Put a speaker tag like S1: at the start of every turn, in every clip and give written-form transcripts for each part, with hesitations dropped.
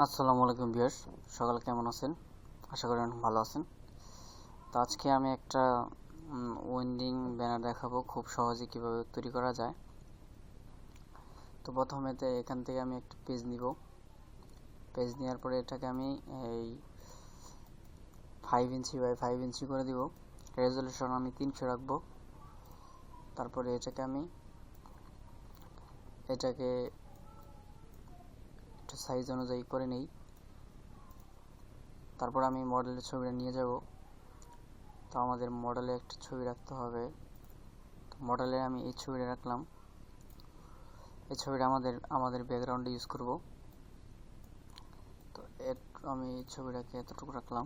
S1: আসসালামু আলাইকুম ভিউয়ার্স, সকালে কেমন আছেন? আশা করি অনেক ভালো আছেন। তো আজকে আমি একটা ওয়েন্ডিং ব্যানার দেখাবো খুব সহজে কিভাবে তৈরি করা যায়। তো প্রথমেতে এখান থেকে আমি একটা পেজ নিব। পেজ নেওয়ার পরে এটাকে আমি এই 5 ইঞ্চি বাই 5 ইঞ্চি করে দিব। রেজলিউশন আমি 300 রাখবো। তারপরে এটাকে একটু সাইজ অনুযায়ী করে নেই। তারপর আমি মডেলের ছবিটা নিয়ে যাব। তো আমাদের মডেলে একটা ছবি রাখতে হবে। মডেলে আমি এই ছবিটা রাখলাম। এই ছবিটা আমাদের ব্যাকগ্রাউন্ডে ইউজ করব। তো আমি এই ছবিটাকে এতটুকু রাখলাম।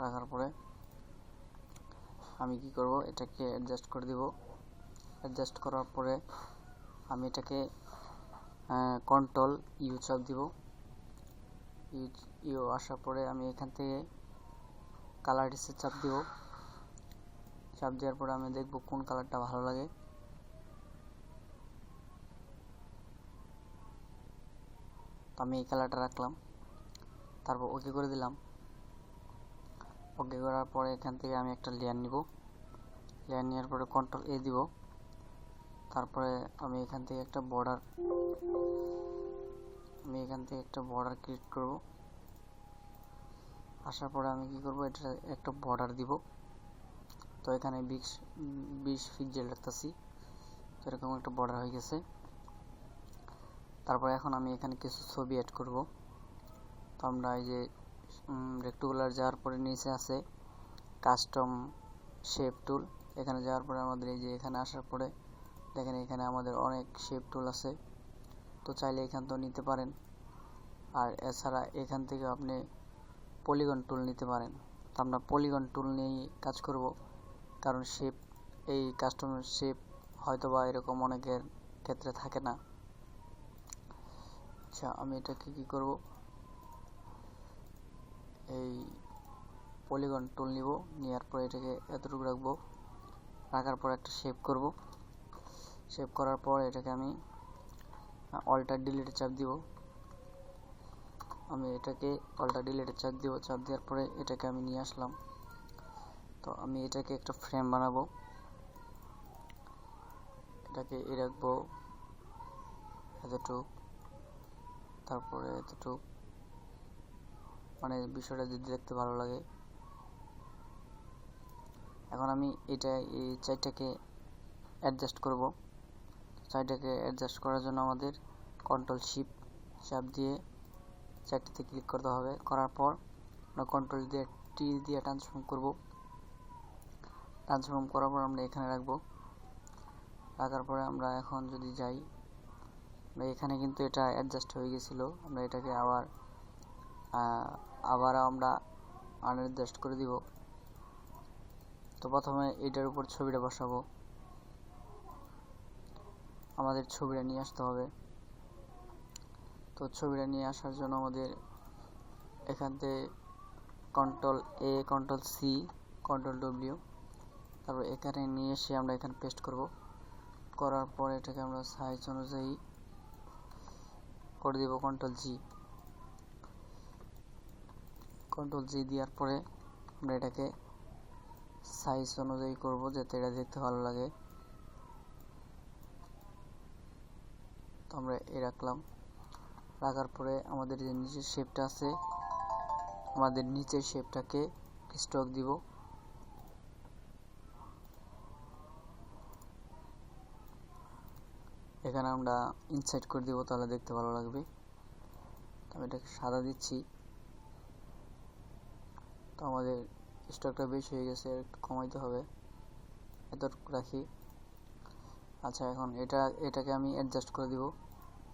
S1: রাখার পরে আমি কি করব, এটাকে অ্যাডজাস্ট করে দিব। অ্যাডজাস্ট করার পরে আমি এটাকে কন্ট্রোল ইউ চাপ দিব। ইউ আসার পরে আমি এখান থেকে কালার ডিসে চাপ দিব। চাপ দেওয়ার পরে আমি দেখব কোন কালারটা ভালো লাগে। তো আমি এই কালারটা রাখলাম। তারপর ওকে করে দিলাম। ওকে করার পরে এখান থেকে আমি একটা লেয়ার নিব। লেয়ার নেওয়ার পরে কন্ট্রোল এ দিব। তারপরে আমি এখান থেকে একটা বর্ডার ক্রিয়েট করব। আসার পরে আমি কি করব, এটা একটা বর্ডার দিব। তো এখানে 20 পিক্সেল রাখতেছি। তো এরকম একটা বর্ডার হয়ে গেছে। তারপর এখন আমি এখানে কিছু ছবি অ্যাড করব। তো আমরা এই যে রেক্ট্যাঙ্গুলার যাওয়ার পরে নিচে আছে কাস্টম শেপ টুল। এখানে যাওয়ার পরে আমাদের এই যে এখানে আসার পরে দেখেন এখানে আমাদের অনেক শেপ টুল আছে। তো চাইলে এখান থেকে নিতে পারেন। আর এছাড়া এখান থেকে আপনি পলিগন টুল নিতে পারেন। তো আমরা পলিগন টুল নিয়েই কাজ করব, কারণ এই কাস্টমের শেপ হয়তোবা এরকম অনেকের ক্ষেত্রে থাকে না। আচ্ছা, আমি এটাকে কি করব, এই পলিগন টুল নিব। নেওয়ার পরে এটাকে এতটুকু রাখবো। রাখার পর একটা শেপ করব। শেপ করার পর এটাকে আমি অল্টার ডিলিটে চাপ দিব। চাপ দেওয়ার পরে এটাকে আমি নিয়ে আসলাম। তো আমি এটাকে একটা ফ্রেম বানাবো। এটাকে রাখবো এতটুক, তারপরে এতটুক, মানে বিষয়টা যদি দেখতে ভালো লাগে। এখন আমি এই চারটাকে অ্যাডজাস্ট করব। চারটাকে অ্যাডজাস্ট করার জন্য আমাদের কন্ট্রোল শিফট চাপ দিয়ে চারটাতে ক্লিক করতে হবে। করার পর আমরা কন্ট্রোল দিয়ে টি দিয়ে ট্রান্সফর্ম করব। ট্রান্সফর্ম করার পর আমরা এখানে রাখার পরে আমরা এখন যদি যাই, এখানে কিন্তু এটা অ্যাডজাস্ট হয়ে গেছিল। আমরা এটাকে আবার আমরা আনঅ্যাডজাস্ট করে দিব। তো প্রথমে এটার উপর ছবিটা বসাবো। আমাদের ছবিটা নিয়ে আসতে হবে। তো ছবিটা নিয়ে আসার জন্য আমাদের এখান থেকে কন্ট্রোল এ, কন্ট্রোল সি, কন্ট্রোল ডব্লিউ, তারপর এখানে নিয়ে এসে আমরা এখানে পেস্ট করব। করার পর এটাকে আমরা সাইজ অনুযায়ী করে দিব কন্ট্রোল জি দেওয়ার পরে আমরা এটাকে সাইজ অনুযায়ী করব যাতে এটা দেখতে ভালো লাগে। তো আমরা রাখার পরে আমাদের যে নিচের শেপটা আছে, আমাদের নিচের শেপটাকে স্ট্রোক দিব। এখানে আমরা ইনসাইড করে দিব, তাহলে দেখতে ভালো লাগবে। তো আমি এটাকে সাদা দিচ্ছি। তো আমাদের স্ট্রোকটা বেশি হয়ে গেছে, একটু কমাইতে হবে। এতটুকু রাখি। আচ্ছা, এখন এটাকে আমি অ্যাডজাস্ট করে দিব।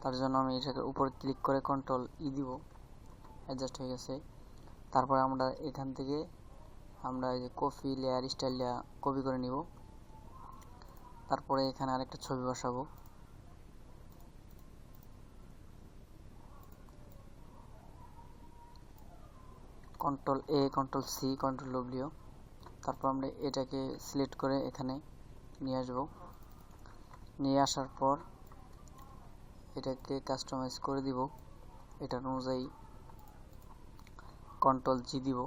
S1: তার জন্য আমি এটাকে উপরে ক্লিক করে কন্ট্রোল ই দিব। অ্যাডজাস্ট হয়ে গেছে। তারপর আমরা এখান থেকে এই যে কপি লেয়ার স্টাইল কপি করে নিব। তারপরে এখানে আরেকটা ছবি বসাবো। কন্ট্রোল এ, কন্ট্রোল সি, কন্ট্রোল ডব্লিউ, তারপর আমরা এটাকে সিলেক্ট করে এখানে নিয়ে আসব। নিয়ে আসার পর এটাকে কাস্টমাইজ করে দিব। এটার অনুযায়ী কন্ট্রোল জি দিব।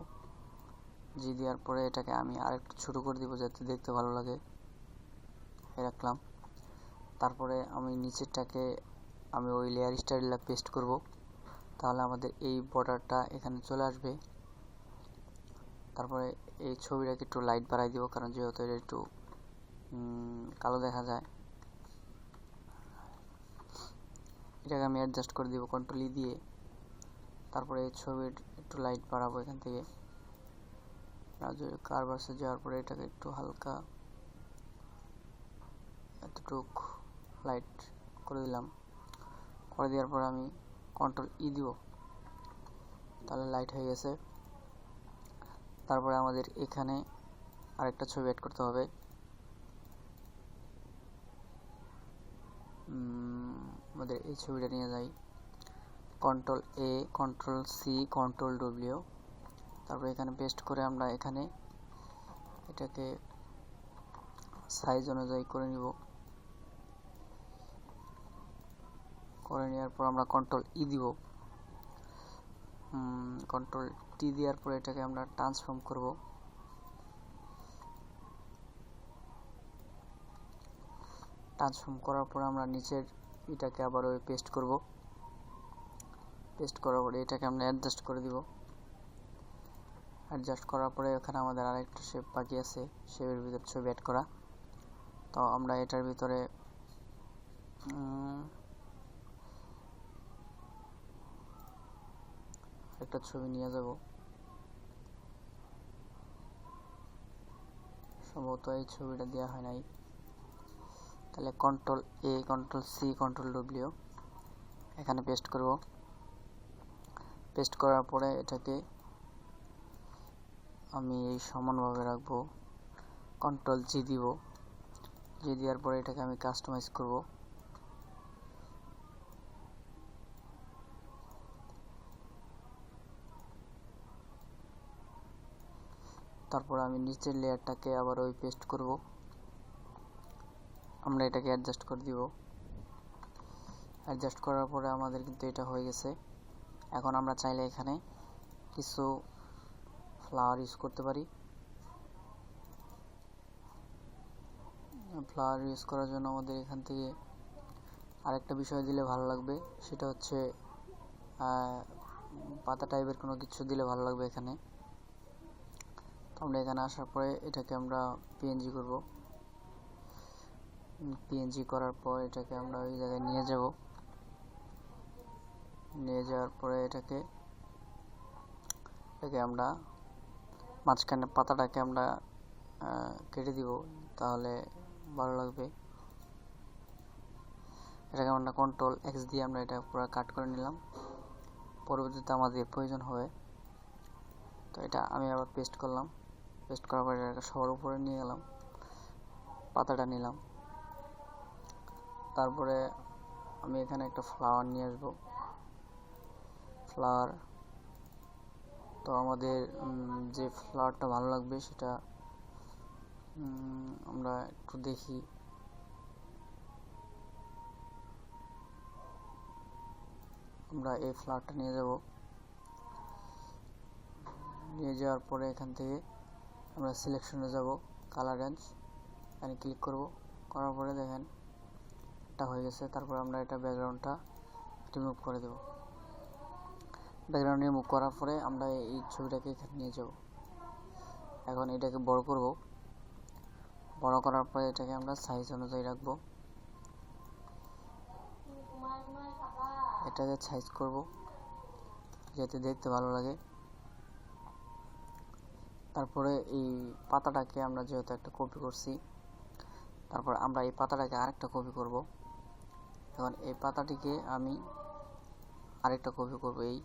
S1: জি দেওয়ার পরে এটাকে আমি আরেকটু ছোট করে দিব যাতে দেখতে ভালো লাগে, রাখলাম। তারপরে আমি নিচেরটাকে আমি ওই লেয়ার স্টাইলটা পেস্ট করব, তাহলে আমাদের এই বর্ডারটা এখানে চলে আসবে। তারপরে এই ছবিটাকে একটু লাইট বাড়াই দিব, কারণ যেহেতু এটা একটু কালো দেখা যায়। এটাকে আমি অ্যাডজাস্ট করে দিব কন্ট্রোল ই দিয়ে। তারপরে এই ছবির একটু লাইট বাড়াবো এখান থেকে। কারভার্সে যাওয়ার পরে এটাকে একটু হালকা এতটুক লাইট করে দিলাম। করে দেওয়ার পর আমি কন্ট্রোল ই দিব, তাহলে লাইট হয়ে গেছে। তারপরে আমাদের এখানে আরেকটা ছবি অ্যাড করতে হবে। আমাদের এই ছবিটা নিয়ে যাই, কন্ট্রোল এ, কন্ট্রোল সি, কন্ট্রোল ডব্লিউ। তারপরে এখানে পেস্ট করে আমরা এখানে এটাকে সাইজ অনুযায়ী করে নিব। করে নেওয়ার পর আমরা কন্ট্রোল ই দিব। কন্ট্রোল টি দেওয়ার পর এটাকে আমরা ট্রান্সফর্ম করব। ট্রান্সফর্ম করার পর আমরা নিচের এটাকে আবার ওই পেস্ট করব। পেস্ট করার পরে এটাকে আমরা অ্যাডজাস্ট করে দিব। অ্যাডজাস্ট করার পরে এখানে আমাদের আরেকটা শেপ বাকি আছে, শেপের ভিতরে ছবি অ্যাড করা। তো আমরা এটার ভিতরে একটা ছবি নিয়ে যাব। সম্ভবত এই ছবিটা দেওয়া হয় নাই, তাহলে কন্ট্রোল এ, কন্ট্রোল সি, কন্ট্রোল ডব্লিউ এখানে পেস্ট করব। পেস্ট করার পরে এটাকে আমি এই সমানভাবে রাখবো। কন্ট্রোল জি দিব। জি দেওয়ার পরে এটাকে আমি কাস্টমাইজ করব। তারপর আমি নিচের লেয়ারটাকে আবার ওই পেস্ট করব। আমরা এটাকে অ্যাডজাস্ট করে দিব। অ্যাডজাস্ট করার পরে আমাদের কিন্তু এটা হয়ে গেছে। এখন আমরা চাইলে এখানে কিছু ফ্লাওয়ার ইউজ করতে পারি। ফ্লাওয়ার ইউজ করার জন্য আমাদের এখান থেকে আরেকটা বিষয় দিলে ভালো লাগবে, সেটা হচ্ছে পাতা টাইপের কোনো কিছু দিলে ভালো লাগবে এখানে। আমরা এখানে আসার পরে এটাকে আমরা পিএনজি করব। পিএনজি করার পর এটাকে আমরা ওই জায়গায় নিয়ে যাব। নিয়ে যাওয়ার পরে এটাকে আমরা মাঝখানে পাতাটাকে আমরা কেটে দিব, তাহলে ভালো লাগবে। এটাকে আমরা কন্ট্রোল এক্স দিয়ে আমরা এটা পুরো কাট করে নিলাম, পরবর্তীতে আমাদের প্রয়োজন হবে। তো এটা আমি আবার পেস্ট করলাম। পেস্ট করার পরে এটাকে সবার উপরে নিয়ে গেলাম, পাতাটা নিলাম। তারপরে আমি এখানে একটা ফ্লাওয়ার নিয়ে আসবো। ফ্লাওয়ার, তো আমাদের যে ফ্লাওয়ারটা ভালো লাগবে সেটা আমরা একটু দেখি। আমরা এই ফ্লাওয়ারটা নিয়ে যাব। নিয়ে যাওয়ার পরে এখান থেকে আমরা সিলেকশনে যাব, কালার রেঞ্জ এখানে ক্লিক করব। করার পরে দেখেন এটা হয়ে গেছে। তারপর আমরা এটা ব্যাকগ্রাউন্ডটা রিমুভ করে দেব। ব্যাকগ্রাউন্ড রিমুভ করার পরে আমরা এই ছবিটাকে এখানে নিয়ে যাব। এখন এটাকে বড় করব। বড় করার পরে এটাকে আমরা সাইজ অনুযায়ী রাখবো। এটাকে সাইজ করব যাতে দেখতে ভালো লাগে। তারপরে এই পাতাটাকে আমরা যেহেতু একটা কপি করছি, তারপর আমরা এই পাতাটাকে আরেকটা কপি করব। এখন এই পাতাটিকে আমি আরেকটা কপি করব। এই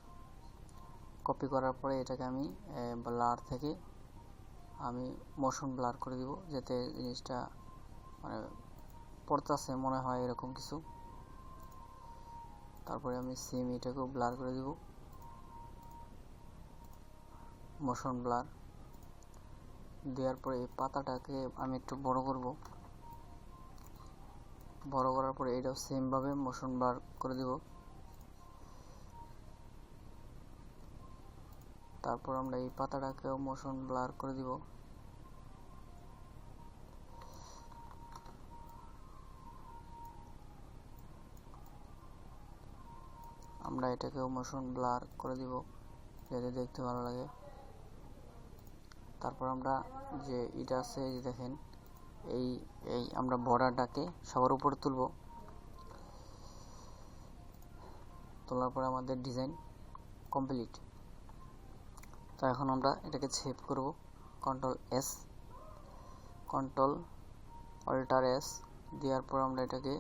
S1: কপি করার পরে এটাকে আমি ব্লার থেকে আমি মোশন ব্লার করে দিব, যাতে জিনিসটা মানে পড়তেছে মনে হয় এরকম কিছু। তারপরে আমি সেম এটাকেও ব্লার করে দিব, মোশন ব্লার। দেওয়ার পরে এই পাতাটাকে আমি একটু বড় করব। বড় করার পরে এটাও সেম ভাবে মোশন ব্লার করে দিব। তারপর আমরা এই পাতাটাকেও মোশন ব্লার করে দিব। আমরা এটাকেও মোশন ব্লার করে দিব যাতে দেখতে ভালো লাগে। তারপর আমরা যে এটা আছে এই যে দেখেন, এই এই আমরা বর্ডারটাকে সবার উপরে তুলব। তোলার পরে আমাদের ডিজাইন কমপ্লিট। তো এখন আমরা এটাকে সেভ করব। কন্ট্রোল অল্টার এস দেওয়ার পর আমরা এটাকে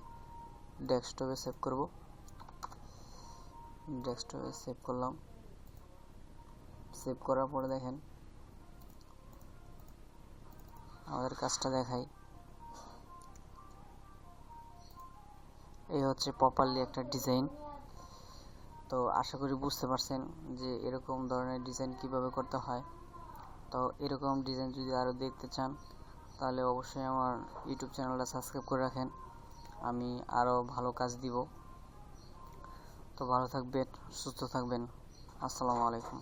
S1: ডেস্কটপে সেভ করব। ডেস্কটপে সেভ করলাম। সেভ করার পরে দেখেন আমাদের কাজটা দেখাই। এই হচ্ছে প্রপারলি একটা ডিজাইন। তো আশা করি বুঝতে পারছেন যে এরকম ধরনের ডিজাইন কিভাবে করতে হয়। তো এরকম ডিজাইন যদি আরও দেখতে চান তাহলে অবশ্যই আমার ইউটিউব চ্যানেলটা সাবস্ক্রাইব করে রাখেন। আমি আরও ভালো কাজ দিব। তো ভালো থাকবেন, সুস্থ থাকবেন। আসসালামু আলাইকুম।